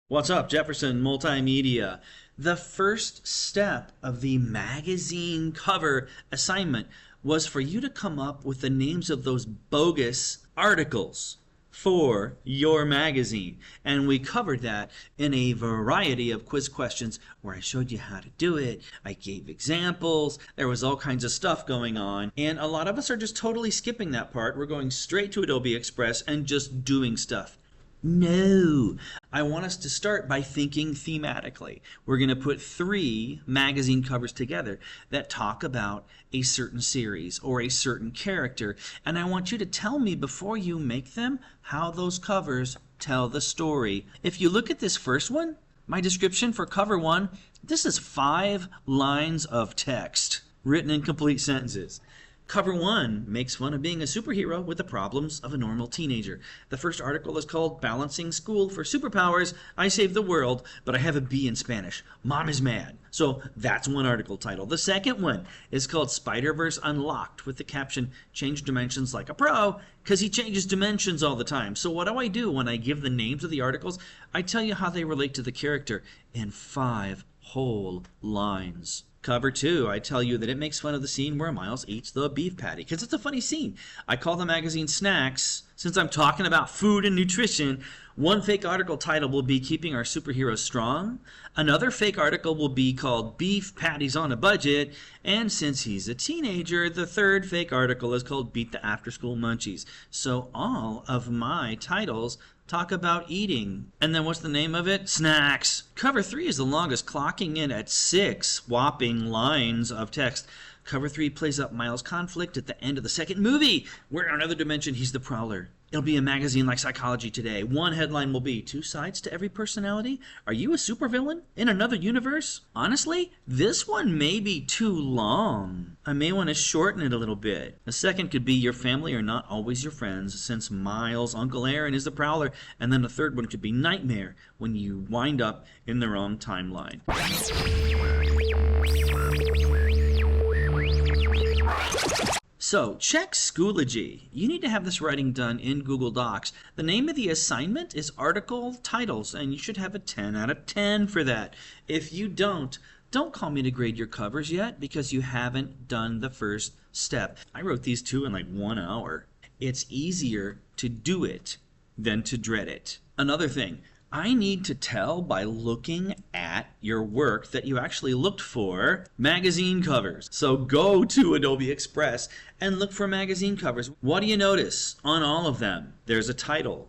What's up, Jefferson Multimedia? The first step of the magazine cover assignment was for you to come up with the names of those bogus articles for your magazine. And we covered that in a variety of quiz questions where I showed you how to do it. I gave examples. There was all kinds of stuff going on. And a lot of us are just totally skipping that part. We're going straight to Adobe Express and just doing stuff. No, I want us to start by thinking thematically. We're going to put 3 magazine covers together that talk about a certain series or a certain character, and I want you to tell me before you make them how those covers tell the story. If you look at this first one, my description for cover 1, this is 5 lines of text written in complete sentences. Cover 1 makes fun of being a superhero with the problems of a normal teenager. The first article is called Balancing School for Superpowers. I Saved the World, but I have a B in Spanish. Mom is mad. So that's one article title. The second one is called Spider-Verse Unlocked with the caption, Change Dimensions Like a Pro, because he changes dimensions all the time. So what do I do when I give the names of the articles? I tell you how they relate to the character in 5 whole lines. Cover 2, I tell you that it makes fun of the scene where Miles eats the beef patty, because it's a funny scene. I call the magazine Snacks. Since I'm talking about food and nutrition, one fake article title will be Keeping Our Superheroes Strong. Another fake article will be called Beef Patties on a Budget. And since he's a teenager, the third fake article is called Beat the After School Munchies. So all of my titles talk about eating. And then what's the name of it? Snacks. Cover 3 is the longest, clocking in at 6 whopping lines of text. Cover 3 plays up Miles' conflict at the end of the second movie, where in another dimension he's the Prowler. It'll be a magazine like Psychology Today. One headline will be, 2 sides to every personality? Are you a supervillain in another universe? Honestly, this one may be too long. I may want to shorten it a little bit. The second could be, Your family are not always your friends, since Miles' Uncle Aaron is the Prowler. And then the third one could be Nightmare, when you wind up in the wrong timeline. So, check Schoology. You need to have this writing done in Google Docs. The name of the assignment is Article Titles, and you should have a 10 out of 10 for that. If you don't call me to grade your covers yet, because you haven't done the first step. I wrote these 2 in like 1 hour. It's easier to do it than to dread it. Another thing, I need to tell by looking at your work that you actually looked for magazine covers. So go to Adobe Express and look for magazine covers. What do you notice on all of them? There's a title.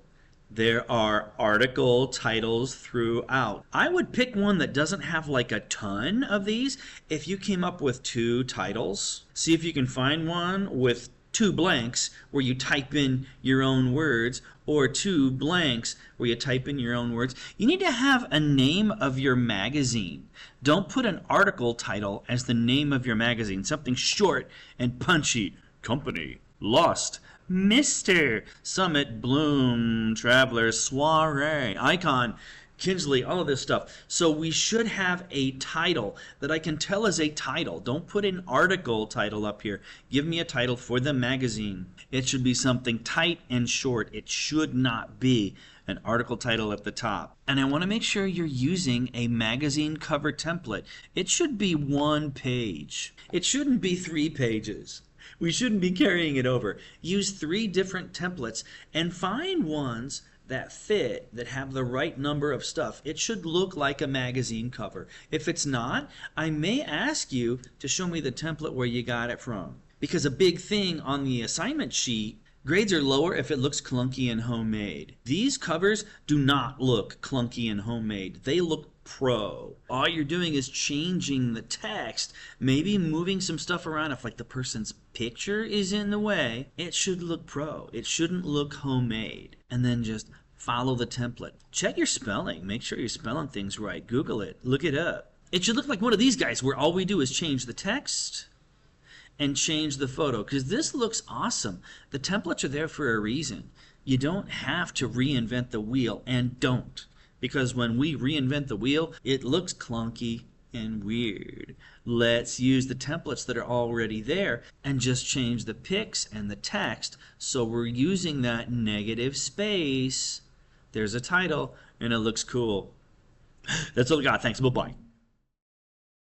There are article titles throughout. I would pick one that doesn't have like a ton of these. If you came up with 2 titles, see if you can find one with 2 blanks where you type in your own words, or 2 blanks where you type in your own words. You need to have a name of your magazine. Don't put an article title as the name of your magazine. Something short and punchy. Company, Lost, Mr. Summit, Bloom, Traveler, Soiree, Icon, Kinsley, all of this stuff. So we should have a title that I can tell is a title. Don't put an article title up here. Give me a title for the magazine. It should be something tight and short. It should not be an article title at the top. And I want to make sure you're using a magazine cover template. It should be 1 page. It shouldn't be 3 pages. We shouldn't be carrying it over. Use 3 different templates and find ones that fit, that have the right number of stuff. It should look like a magazine cover. If it's not, I may ask you to show me the template where you got it from. Because a big thing on the assignment sheet, grades are lower if it looks clunky and homemade. These covers do not look clunky and homemade. They look pro. All you're doing is changing the text, maybe moving some stuff around. If like the person's picture is in the way, it should look pro. It shouldn't look homemade. And then just follow the template. Check your spelling. Make sure you're spelling things right. Google it. Look it up. It should look like one of these guys where all we do is change the text and change the photo, because this looks awesome. The templates are there for a reason. You don't have to reinvent the wheel, and don't. Because when we reinvent the wheel, it looks clunky and weird. Let's use the templates that are already there and just change the pics and the text so we're using that negative space there's a title, and it looks cool. That's all I got. Thanks. Bye-bye.